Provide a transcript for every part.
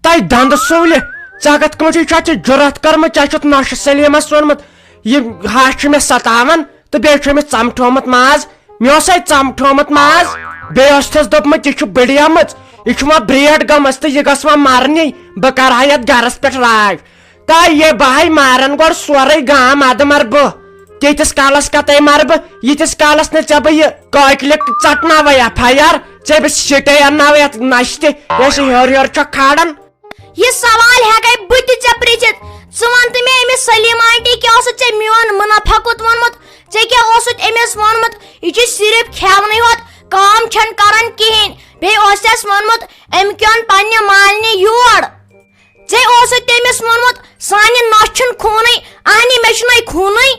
تہ دند سولہ ژگت کمچی چھ جرت کرمت چھ نوش سلیمس وونمت یہ ہش مے ستاون تو بیٚیہِ چھُ ژمٹھومت ماز مے اوس ژمٹھومت ماز بیٚیہِ اوسُس دوٚپمُت یہِ چھُ بڑیمٕژ یہ وۄنۍ بریڈ گٔمٕژ تہٕ یہِ گٔژھ وۄنۍ مرنی بہٕ کرہا یتھ گرس پٮ۪ٹھ راج تہ یہ بہے مارن گۄڈٕ سورُے گام ادٕ مر بہٕ تیٖتِس کالس کتے مر بہٕ ییٖتِس کالس نہٕ ژےٚ بہٕ یہِ کٲکلہِ ژٹناوے FIR ژےٚ بہٕ سِٹے انناوے یتھ نشتہِ یۄس ہیوٚر ہیوٚر چھکھ کھالان یہ سوال ہیکے بہٕ تہِ ژےٚ پرژھِتھ ژٕ ون تہٕ مےٚ أمِس سلیٖما آنٹی کیٛاہ اوسُتھ ژےٚ میون منافقت ووٚنمُت ژےٚ کیٛاہ اوسُتھ أمِس ووٚنمُت یہِ چھُ صرف کھٮ۪ونٕے یوت کٲم چھنہٕ کران کہیٖنۍ بیٚیہِ اوسٮ۪س ووٚنمُت أمۍ کیوٚن پننہِ مالنہِ یور ژےٚ اوسُتھ تٔمِس ووٚنمُت سانہِ نۄشہِ چھُنہٕ خوٗنٕے اہنہِ مےٚ چھُنَے خوٗنٕے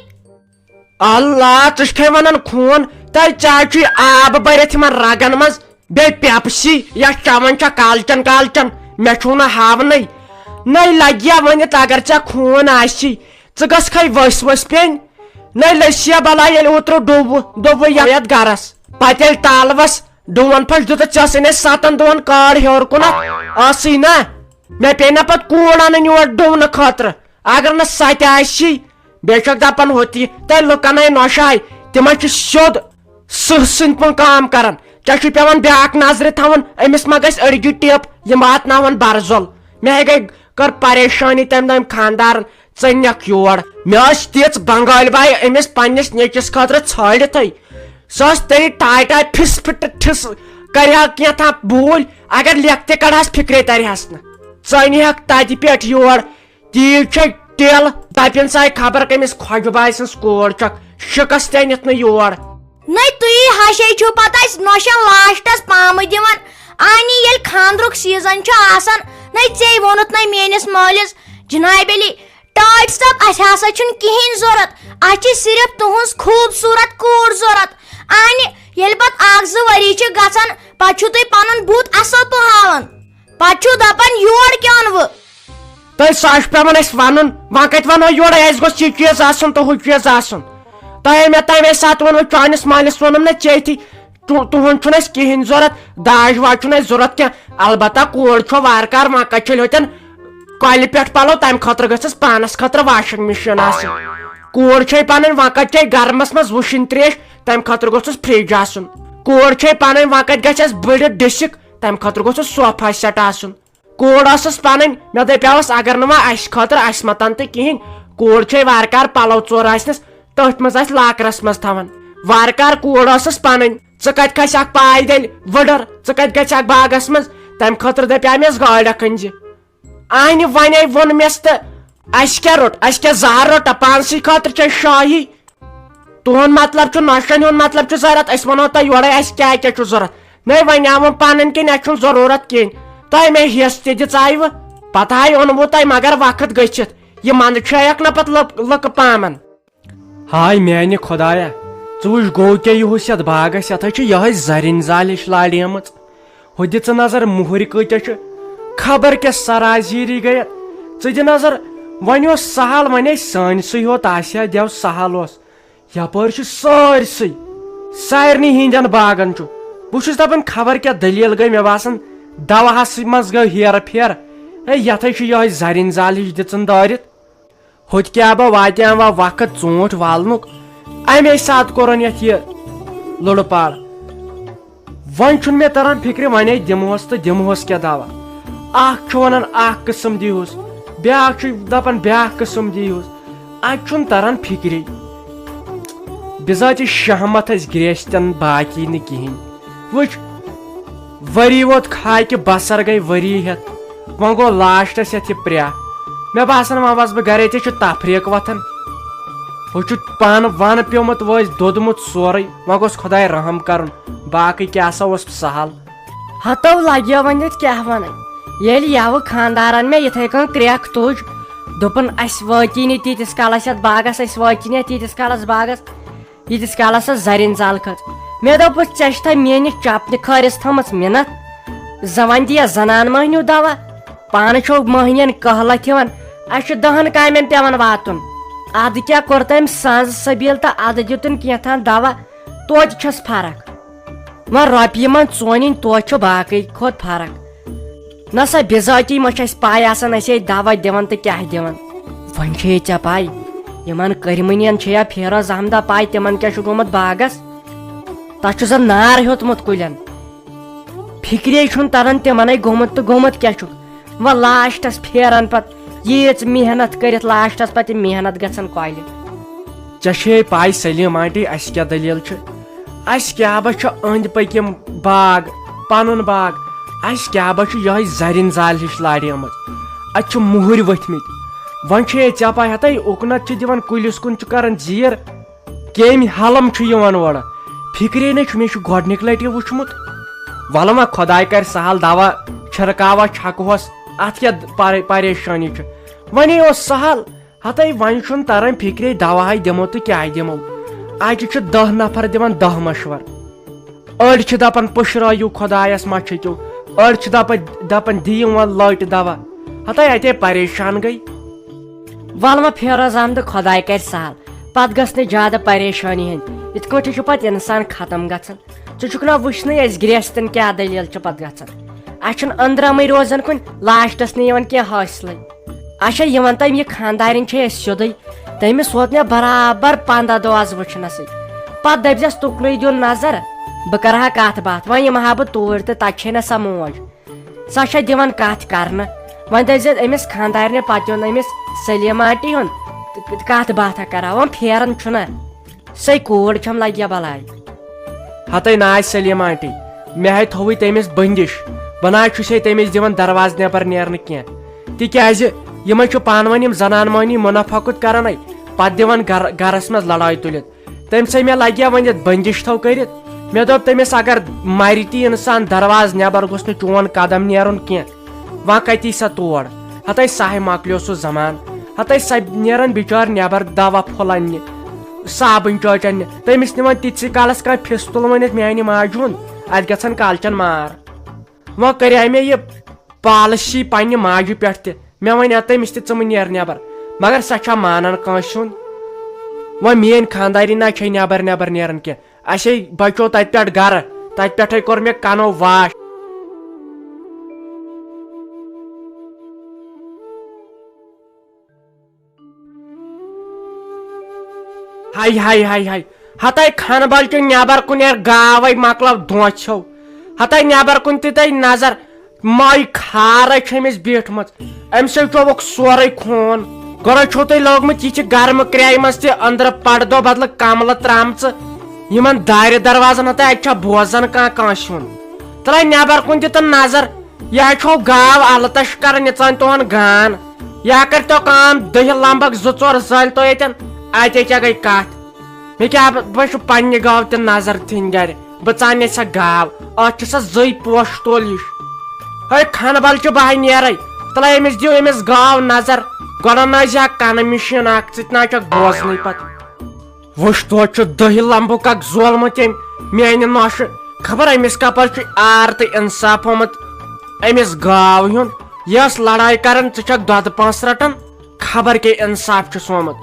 اللہ ژٕ چھکھے ونان خوٗن تۄہہِ چاے چھُے آب بٔرِتھ یِمن رگن منٛز بیٚیہِ پیپسی یتھ چٮ۪وان چھےٚ کالچن کالچن مےٚ چھُو نہٕ ہاونٕے نَے لگیا ؤنِتھ اگر ژےٚ خوٗن آسی ژٕ گژھکھے ؤسۍ ؤسۍ پیٚنۍ نَے لٔسیا بلا ییٚلہِ اوترٕ ڈوٚبوٕ یتھ گرس پتہٕ ییٚلہِ تالوس ڈوٗن پھش دِتُکھ ژےٚ ٲسٕے نہٕ 7 دۄہن کٲڈ ہیوٚر کُنتھ ٲسٕے نا مےٚ پیٚیہِ نا پتہٕ کوٗر انٕنۍ یور ڈوٗنہٕ خٲطرٕ اگر نہٕ سۄ تہِ آسی بیٚیہِ چھکھ دپان ہوٚتہِ تۄہہِ لُکن ہاے نۄشاے تِمن چھُ سیوٚد سٕہہ سٕنٛدۍ پٲٹھۍ کٲم کران ژےٚ چھُے پیٚوان بیاکھ نظرِ تھاوُن أمِس ما گژھِ أڑجہِ ٹِپ یِم واتناون برزول مےٚ ہے گٔے کٔر پریشٲنی تمہِ دۄہ أمۍ خانٛدارن ژٕ نِکھ یور مےٚ ٲس تِژھ بنگٲلۍ باے أمِس پننِس نیٚچوِس خٲطرٕ ژھٲنڈتھٕے سۄ ٲس تیٚلہِ ٹاے ٹاے پھِس پھِٹ ٹھِس کرِہا کینٛژھا بوٗلۍ اگر لیکھ تہِ کڑہس فِکرے ترہس نہٕ ژٕ أنِہکھ تتہِ پٮ۪ٹھ یور تیٖژ چھے ٹِل دپن ساے خبر کٔمِس خۄجہِ باے سٕنٛز کوٗر چھکھ شِکس تہِ أنِتھ نہٕ یور نَے تُہی ہشے چھُو پتہٕ اسہِ نۄشن لاسٹس پامہٕ دِوان اہنہِ ییٚلہِ خانٛدرُک سیٖزن چھُ آسان نَے ژےٚ ووٚنُتھ نَے میٲنِس مٲلِس جناب علی ٹاٹھ صٲب اسہِ ہسا چھُنہٕ کِہیٖنۍ ضوٚرتھ اسہِ چھِ صرف تُہنٛز خوٗبصوٗرت کوٗر ضوٚرتھ اہنہِ ییٚلہِ پتہٕ 1-2 ؤری چھِ گژھان پتہٕ چھُو تُہۍ پنُن بُتھ اصل پٲٹھۍ ہاوان پتہٕ چھُو دپان یور کیٛاہ اوٚنوٕ تۄہہِ سُہ چھُ پیٚوان اسہِ ونُن وۄنۍ کتہِ ونو یورے اسہِ گوٚژھ یہِ چیٖز آسُن تہٕ ہُہ چیٖز آسُن تۄہے مےٚ تمے ساتہٕ ووٚنوٕ چٲنِس مٲلِس ووٚنُم نا ژےٚ تُہُنٛد چھُنہٕ اسہِ کِہیٖنۍ ضوٚرتھ داج واج چھُنہٕ اسہِ ضوٚرتھ کینٛہہ البتہ کوٗر چھو وارٕ کارٕ وۄنۍ کتہِ چھٔلۍ ہوتٮ۪ن کۄلہِ پٮ۪ٹھ پلو تمہِ خٲطرٕ گٔژھس پانس خٲطرٕ واشنگ مِشیٖن آسٕنۍ کوٗر چھے پنٕنۍ وۄنۍ کتہِ چھے گرمس منٛز وٕشِنۍ تریش تمہِ خٲطرٕ گوٚژھُس فرج آسُن کوٗر چھے پنٕنۍ وۄنۍ کتہِ گژھِ اسہِ بٔڑِتھ ڈِسِک تمہِ خٲطرٕ گوٚژھُس صوفا سیٹ آسُن کوٗر ٲسٕس پنٕنۍ مےٚ دپیاوس اگر نہٕ وۄنۍ اسہِ خٲطرٕ اسہِ متن تہٕ کِہیٖنۍ کوٗر چھے وارٕ کارٕ پلو ژور آسنس تٔتھۍ منٛز آسہِ لاکرس منٛز تھاوان وارٕ کارٕ کوٗر ٲسٕس پنٕنۍ ژٕ کتہِ کھسکھ پایدٔلۍ وٕڈٕر ژٕ کتہِ گژھکھ باغس منٛز تمہِ خٲطرٕ دپیاو مےٚ گاڑِ اکھ أنۍ زِ اہنہِ ونے ووٚن مےٚ تہٕ اسہِ کیٛاہ روٚٹ اسہِ کیٛاہ زہر روٚٹا پانسٕے خٲطرٕ چھے شٲہی تُہُنٛد مطلب چھُ نۄشن ہُنٛد مطلب چھُ ضوٚرتھ أسۍ ونو تۄہہِ یورے اسہِ کیٛاہ کیٛاہ چھُ ضوٚرتھ نَے وۄنۍ آوُم پنٕنۍ کِنۍ اسہِ چھُنہٕ ضروٗرت کِہیٖنۍ تۄہہِ مےٚ ہٮ۪س تہِ دِژایوٕ پتہٕ ہاے اوٚنوٕ تۄہہِ مگر وقت گٔژھِتھ یہِ منٛدٕ چھٲیکھ نہ پتہٕ لُکہٕ پامن ہاے میانہِ خۄدایا ژٕ وٕچھ گوٚو کیٛاہ یِہُس یتھ باغس یتھ چھِ یِہے زرِنۍ زال ہِش لاڑیمٕژ ہُہ دِ ژٕ نظر مُہرۍ کۭتیاہ چھِ خبر کیٛاہ سرازیٖری گٔیتھ ژٕ دِ نظر وۄنۍ اوس سہل وۄنۍ سٲنسٕے ہوت آسہِ ہا دٮ۪و سہل اوس یپٲرۍ چھُ سٲرسٕے سارنٕے ہِنٛدٮ۪ن باغن چھُ بہٕ چھُس دپان خبر کیٛاہ دٔلیٖل گٔے مےٚ باسان دوہس منٛز گوٚو ہیرٕ پھیرٕ ہے یتھے چھُ یِہے زرِنۍ زال ہِش دِژٕن دٲرِتھ ہُتہِ کیٛاہ با واتیاو وۄنۍ وقت ژوٗنٛٹھۍ والنُک امے ساتہٕ کوٚرُن یتھ یہِ لُڑٕ پار وۄنۍ چھُنہٕ مےٚ تران فکرِ وۄنۍ دِمہوس تہٕ دِمہوس کیٛاہ دوا اکھ چھُ ونان اکھ قٕسم دِیٖہُس بیاکھ چھُ دپان بیاکھ قٕسم دِیٖہُس اتہِ چھُنہٕ تران فکری بِذٲتی شہمت ٲسۍ گریستٮ۪ن باقی نہٕ کِہینۍ وٕچھ ؤری ووت کھاکہِ بسر گٔے ؤری ہٮ۪تھ وۄنۍ گوٚو لاسٹس یتھ یہِ پرٛا مےٚ باسان وۄنۍ وس بہٕ گرے ژےٚ چھُ تفریٖق وتھان ہُہ چھُ پانہٕ ون پیومُت وٲسۍ دوٚدمُت سورُے وۄنۍ گوٚژھ خۄداے رحم کرُن باقٕے کیٛاہ سا اوس سہل ہتو لگیو وۄنۍ ییٚتہِ کیٛاہ ونٕنۍ ییٚلہِ یوٕ خانٛدارن مےٚ یِتھے کٔنۍ کرٛٮ۪کھ تُج دوٚپُن اسہِ وٲتی نہٕ تیٖتِس کالس یتھ باغس أسۍ وٲتی نہٕ تیٖتِس کالس باغس ییٖتِس کالس سۄ زرِنۍ زال کھٔژ مےٚ دوٚپُس ژےٚ چھتھا میٲنِس چپنہِ خٲرِس تھٲمٕژ مِنت وۄنۍ دِیا زنان مٔہنیوٗ دوا پانہٕ چھو مٔہنین کہلت یِوان اسہِ چھُ 10 کامٮ۪ن پیٚوان واتُن ادٕ کیٛاہ کوٚر تٔمۍ سنٛز سبیٖل تہٕ ادٕ دِتُن کینٛژھان دوا توتہِ چھس فرق وۄنۍ رۄپیہِ منٛز ژونٕنۍ توتہِ چھُ باقٕے کھۄتہٕ فرق نسا بِذٲتی ما چھِ اَسہِ پاے آسان أسۍ ہے دوا دِوان تہٕ کیٛاہ دِوان وۄنۍ چھے ژےٚ پاے یِمن کٔرمٔنین چھے یا فیروز احمدہ پاے تِمن کیٛاہ چھُ گوٚمُت باغس تتھ چھُ زن نار ہیوٚتمُت کُلٮ۪ن فِکرے چھُنہٕ تران تِمنے گوٚمُت تہٕ گوٚمُت کیٛاہ چھُکھ وۄنۍ لاسٹس پھیران پتہٕ ییٖژ محنت کٔرِتھ لاسٹس پتہٕ یہِ محنت گژھان کۄلہِ ژےٚ چھے پاے سلیٖم آنٹی اَسہِ کیٛاہ دٔلیٖل چھِ اَسہِ کیٛاہ با چھُ أنٛدۍ پٔکۍ یِم باغ پنُن باغ اَسہِ کیٛاہ با چھُ یِہوے زرٮ۪ن زالہِ ہِش لاریمٕژ اَتہِ چھِ مُہٕرۍ ؤتھمٕتۍ وۄنۍ چھے ژےٚ پاے ہتے اُکنتھ چھِ دِوان کُلِس کُن چھُ کران زیٖر کیمۍ حلم چھُ یِوان اورٕ فِکرے نہ چھُ مےٚ چھُ گۄڈنِکۍ لٹہِ وٕچھمُت وَلہٕ وۄنۍ خۄداے کرِ سہل دوا چھِرکاوا چھکہوس اتھ کیٛاہ پریشٲنی چھِ وۄنۍ اوس سہل ہتے وۄنۍ چھُنہٕ تران فِکرے دوا دِمو تہٕ کیٛاہ دِمو اَتہِ چھِ 10 نفر دِوان 10 مشور أڑۍ چھِ دپان پُشرٲیِو خۄدایس ما چھٔکِو أڑۍ چھِ دپان دِیِو وۄنۍ لٔٹۍ دوا ہتے اتے پریشان گٔے ول وۄنۍ فیروز احمد خۄداے کرِ سہل پتہٕ گژھِ نہٕ زیادٕ پریشٲنی ہٕنٛدۍ یِتھ کٲٹھۍ چھُ پتہٕ انسان ختم گژھان ژٕ چھُکھ نا وٕچھنٕے أسۍ گریستٮ۪ن کیٛاہ دٔلیٖل چھِ پتہٕ گژھان اسہِ چھُنہٕ أنٛدرمٕے روزان کُنہِ لاسٹس نہٕ یِوان کینٛہہ حٲصلٕے اچھا یِوان تٔمۍ یہِ خانٛدارِنۍ چھے أسۍ سیوٚدُے تٔمِس ووت مےٚ برابر 15 دۄہ آز وٕچھنسٕے پتہٕ دٔپزٮ۪س تُکنُے دیُن نظر بہٕ کرٕ ہا کتھ باتھ وۄنۍ یِمہٕ ہا بہٕ توٗرۍ تہٕ تتہِ چھے نہ سۄ موج سۄ چھےٚ دِوان کتھ کرنہٕ وۄنۍ دٔپزٮ۪س أمِس خانٛدارنہِ پتہٕ یُن أمِس سلیٖم آنٹی ہُنٛد کتھ باتھا کران وۄنۍ پھیران چھُنہ سۄے کوٗر چھم لگیا بلاے ہتے نہ آسہِ سلیٖم آنٹی مےٚ ہے تھوٚوُے تٔمِس بٔنٛدِش بہٕ نہ چھُسے تٔمِس دِوان دروازٕ نٮ۪بر نیرنہٕ کینٛہہ تِکیٛازِ یِمن چھُ پانہٕ ؤنۍ یِم زنان مٔہنی مُنافقت کران پتہٕ دِوان گرس منٛز لڑٲے تُلِتھ تٔمۍ مےٚ لگیا وۄنۍ یتھ بٔنٛدِش تھوٚو کٔرِتھ مےٚ دوٚپ تٔمِس اگر مرِ تہِ انسان دروازٕ نٮ۪بر گوٚژھ نہٕ چون قدم نیرُن کینٛہہ وۄنۍ کتی سۄ تور ہتے سہے مۄکلیو سُہ زمان ہتے سۄ نیران بِچٲر نٮ۪بر دوا پھوٚل اننہِ صابٕنۍ چٲٹۍ اننہِ تٔمِس نِوان تیٖتسٕے کالس کانٛہہ فِستُل ؤنِتھ میانہِ ماجہِ ہُنٛد اتہِ گژھان کالچن مار وۄنۍ کرے مےٚ یہِ پالسی پننہِ ماجہِ پٮ۪ٹھ تہِ مےٚ ونیو تٔمِس تہِ ژٕ مہٕ نیر نٮ۪بر مگر سۄ چھا مانان کٲنٛسہِ ہُنٛد وۄنۍ میٲنۍ خانٛدارِنۍ نہ چھے نٮ۪بر نیران کینٛہہ اسے بچو تتہِ پٮ۪ٹھ گرٕ تتہِ پٮ۪ٹھے کوٚر مےٚ کنو واش ہاے ہاے ہاے ہاے ہتے کھنہٕ بل چھُ نٮ۪بر کُن یار گاوے مۄکلو دونٛژھو ہتے نٮ۪بر کُن تہِ تٔے نظر مے کھارے چھِ أمِس بیٖٹھمٕژ أمۍ سٕے چووُکھ سورُے خوٗن گۄڈے چھُو تۄہہِ لوگمُت یہِ چھِ گرمہٕ کرٛایہِ منٛز تہِ أنٛدرٕ پردو بدلہٕ کملہٕ ترٛامژٕ یِمن دارِ دروازن ہتے اتہِ چھا بوزان کانٛہہ کٲنٛسہِ ہُنٛد ترٛاے نٮ۪بر کُن تہِ تہٕ نظر یہِ چھو گاو التش کران یہِ ژٲنۍ تُہُنٛد گان یا کٔرۍتو کٲم دٔہہِ لمبکھ 2-4 زٲلۍ تو ییٚتٮ۪ن اتے کیٛاہ گٔے کتھ مےٚ کیٛاہ بہٕ چھُ پننہِ گاو تہِ نظر دِنۍ گرِ بہٕ ژانہِ سۄ گاو اتھ چھِ سۄ زٔے پوشہٕ تول ہِش ہے کھنہٕ بل چھُ بہے نیرے تلے أمِس دِیِو أمِس گاو نظر گۄڈٕ نٲزِ ہا کنہٕ مِشیٖن اکھ ژٕ تہِ نہ چھکھ بوزنٕے پتہٕ وٕچھ توتہِ چھُ 10 لمبُک اکھ زولمُت أمۍ میانہِ نوشہِ خبر أمِس کپٲرۍ چھُ آر تہٕ انصاف ہومُت أمِس گاو ہُنٛد یہِ ٲس لڑٲے کران ژٕ چھکھ دۄدٕ پونٛسہٕ رٹان خبر کیٛاہ انصاف چھُس ہومُت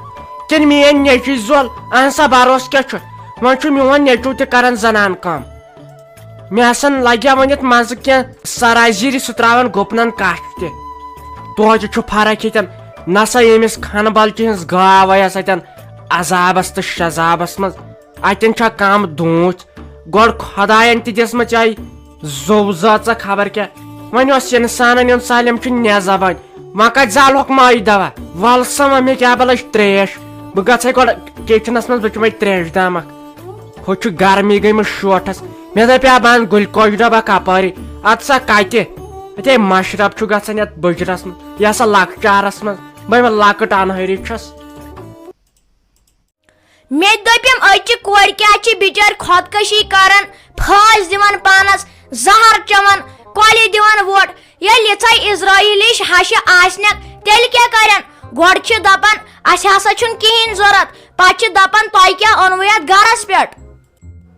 کِنہٕ میٲنۍ نیٚچوِچ زول اہن سا بروسہٕ کیٛاہ چھُ وۄنۍ چھُ میون نیٚچوٗ تہِ کران زنان کٲم مےٚ ہسا لگیا ؤنِتھ منٛزٕ کینٛہہ سرازیٖری سُہ تراوان گُپنن کچھ تہِ توتہِ چھُ فرق ییٚتٮ۪ن نسا ییٚمِس کھنہٕ بلچہِ ہٕنٛز گاو ٲس اتٮ۪ن عذابس تہٕ شزابس منٛز اتٮ۪ن چھا کم دوٗژ گۄڈٕ خۄداین تہِ دِژمٕژ آیہِ زو زٲژ خبر کیٛاہ وۄنۍ اوس انسانن یُن سالم چھُ نٮ۪زبٲنۍ وۄنۍ کتہِ زالہوکھ مٲے دوا ول سا وۄنۍ مےٚ کیٛاہ بلٲے تریش بہٕ گژھے گۄڈٕ کچنس منٛز بہٕ چُمے تریش دام اکھ ہُہ چھُ گرمی گٔمٕژ شوٹھس مےٚ دپیٛاو بہٕ انہٕ گُلکوش ڈبہٕ اکھ اپٲری ادٕ سا کتہِ اتے مشرب چھُ گژھان یتھ بٕجرس منٛز یہِ ہسا لۄکچارس منٛز بہٕ لۄکٕٹ انہٲری چھس مےٚ دوٚپیٚم أچہِ کورِ کیٛاہ چھِ بِچٲرۍ خۄدکٔشی کران پھٲسۍ دِوان پانس زہر چٮ۪وان کۄلہِ دِوان ووٹ ییٚلہِ یِژھے اسرٲییلِش ہشہِ آسنکھ تیٚلہِ کیٛاہ کرن گۄڈٕ چھِ دپان اسہِ ہسا چھُنہٕ کِہینۍ ضروٗرت پتہٕ چھِ دپان تۄہہِ کیٛاہ اوٚنوٕ یتھ گرس پٮ۪ٹھ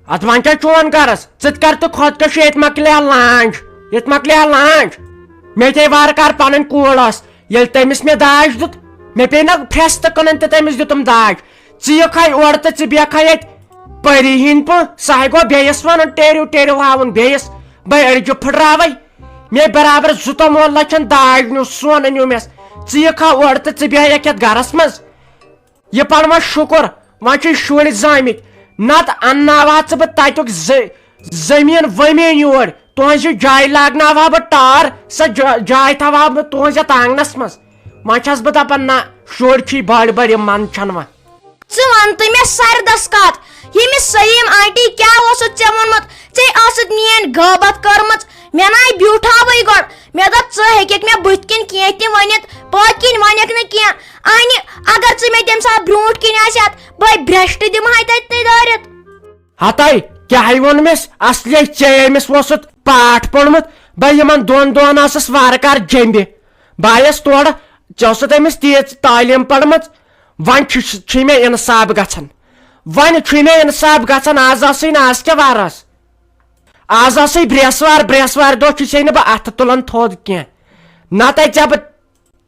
اتھ وۄنۍ کیٛاہ چون گرس ژٕ تہِ کر تہٕ خۄدکٔشی ییٚتہِ مۄکلیا لانٛج ییٚتہِ مۄکلیا لانٛج مےٚ تے وارٕ کار پنٕنۍ کوٗر ٲس ییٚلہِ تٔمِس مےٚ داج دیُت مےٚ پیٚیہِ نہ پھرٛٮ۪س تہٕ کٕنٕنۍ تہٕ تٔمِس دیُتُم داج ژٕ یِکھے اورٕ تہٕ ژٕ بیٚہکھے ییٚتہِ پٔری ہِنٛدۍ پٲٹھۍ سۄ ہے گوٚو بیٚیِس ونُن ٹیرِو ٹیرِو ہاوُن بیٚیِس بے أڑجہِ پھٕٹراوے مے برابر 2 لچھن داج نیو سون نیو مس ژٕ کھا اور تو ژٕ بیہیکھ یتھ گرس مز یہ پڑوا شکر وۄنۍ شُرۍ زامٕتۍ نت انناوہا ژٕ بہٕ تتیُک زمین ومین یور تُہنٛزِ جایہِ لاگناوہا بہٕ ٹار سۄ جاے تھاوہا بہٕ تُہنٛزِ یتھ آنگنس منٛز وۄنۍ چھس بہٕ دپان نہ شُرۍ چھی بٔڑۍ بٔڑۍ یِم من چھنہٕ وۄنۍ ژٕ ون تہٕ مےٚ سردس کتھ ییٚمِس سلیم آنٹی کیٛاہ اوسُتھ ژےٚ ووٚنمُت ژےٚ ٲسٕتھ میٲنۍ غٲبت کٔرمٕژ مےٚ ناے بیوٗٹھاوٕے گۄڈٕ مےٚ دوٚپ ژٕ ہیٚککھ مےٚ بٕتھِ کِنۍ کینٛہہ تہِ ؤنِتھ پٔتۍ کِنۍ ونکھ نہٕ کینٛہہ انہِ اگر ژٕ مےٚ تمہِ ساتہٕ برونٛٹھ کِنۍ آسہٕ بہٕ برٛشٹہٕ دِمہے تتہِ دٲرِتھ ہتاے کیٛاہ ووٚنمس اصلی ژےٚ ییٚمِس اوسُتھ پاٹھ پوٚرمُت بہٕ یِمن 2 دۄہن ٲسٕس وارٕ کار جیٚمبہِ بہٕ آیس تورٕ ژےٚ اوسُتھ أمِس تیٖژ تعلیٖم پٔرمٕژ وۄنۍ چھُے مےٚ اِنصاف گژھان وۄنۍ چھُے مےٚ اِنصاف گژھان آز ٲسٕے نہٕ آز کیٛاہ وار ٲس آز ٲسٕے برٛیسوار دۄہ چھُسے نہٕ بہٕ اتھٕ تُلان تھوٚد کینٛہہ نتہٕ ژےٚ بہٕ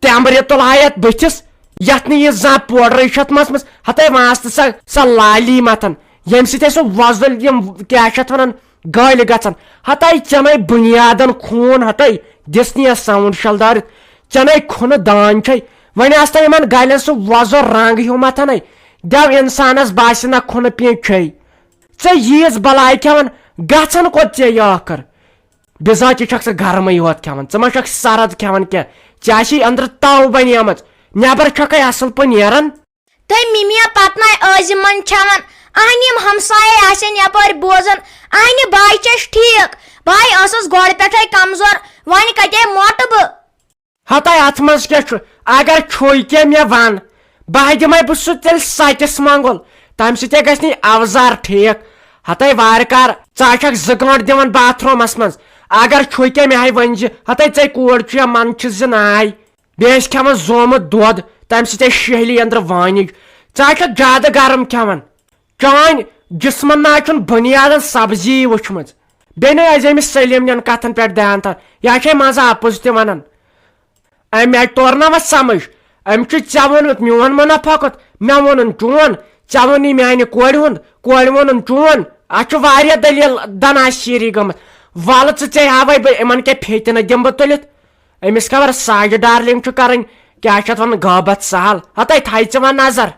تیمبرِ تُلہا یتھ بٕتھِس یتھ نہٕ یہِ زانٛہہ پوڈرٕے چھتھ مٔژمٕژ ہتاے وانٛسہِ سۄ لالی متھان ییٚمہِ سۭتۍ سُہ وۄزُل یِم کیٛاہ چھِ اتھ ونان گٲلۍ گژھان ہتاے ژےٚ نے بُنیادن خوٗن ہتاے دِژ نہٕ یتھ ساوُنٛڈ شلدارِتھ ژےٚ نے کھُنہٕ دان چھے وۄنۍ آس تہٕ یِمن گلٮ۪ن سُہ وۄزُل رنٛگ ہیوٗ متھانے دٮ۪و انسانس باسہِ نہ کھُنہٕ پیٖنٛت چھے ژےٚ ییٖژ بلاے کھٮ۪وان گژھان کوٚت ژےٚ یہِ ٲخر بِذٲتی چھکھ ژٕ گرمٕے یوت کھٮ۪وان ژٕ ما چھکھ سرد کھٮ۪وان کینٛہہ ژےٚ آسی أنٛدرٕ تاو بنیمٕژ نٮ۪بر چھکھے اصل پٲٹھۍ نیران تہٕ مِمیا پتہٕ ٲزِمن چھٮ۪وان اہنہِ یِم ہمسایے آسن یپٲرۍ بوزان اہنہِ باے چھس ٹھیٖک باے ٲسٕس گۄڈٕ پٮ۪ٹھے کمزور وۄنۍ کتے موٹہٕ بہٕ ہتاے اتھ منٛز کیٛاہ چھُ اگر چھُے کینٛہہ مےٚ ون بہٕ دِمے بہٕ سُہ تیٚلہِ سَتِس منٛگُل تمہِ سۭتۍ گژھِ نہٕ اوزار ٹھیٖک ہتاے وارٕ کار ژٕ آسکھ 2 گٲنٛٹہٕ دِوان باتھ روٗمس منٛز اگر چھُے کینٛہہ مےٚ ؤنۍ زِ ہتاے ژےٚ کوٗر چھُ یا من چھِ زِ ناے بیٚیہِ ٲسۍ کھٮ۪وان زومُت دۄد تمہِ سۭتۍ شہلی أنٛدرٕ وٲنِج ژٕ آسکھ زیادٕ گرم کھٮ۪وان چٲنۍ جسمن نہ چھُنہٕ بُنیادن سبزی وٕچھمٕژ بیٚیہِ نَے ٲسۍ أمِس سلیم نٮ۪ن کتھن پٮ۪ٹھ دیان تھاوان یہِ چھے منٛزٕ اپُز تہِ ونان مےٚ توٚر نہ وۄنۍ سمجھ أمۍ چھُ ژےٚ ووٚنمُت میون مُنافع کوٚت مےٚ ووٚنُن چون ژےٚ ووٚنُے میانہِ کورِ ہُنٛد کورِ ووٚنُن چون اتھ چھُ واریاہ دٔلیٖل دناشیٖری گٔمٕژ وَلہٕ ژٕ ہاوے بہٕ یِمن کیٛاہ پھیٚتنہٕ دِمہٕ بہٕ تُلِتھ أمِس خبر ساجہِ ڈارلِنگ چھُ کرٕنۍ کیٛاہ چھِ اتھ ونان غٲبت سہل ہتاے تھایہِ ژٕ وۄنۍ نظر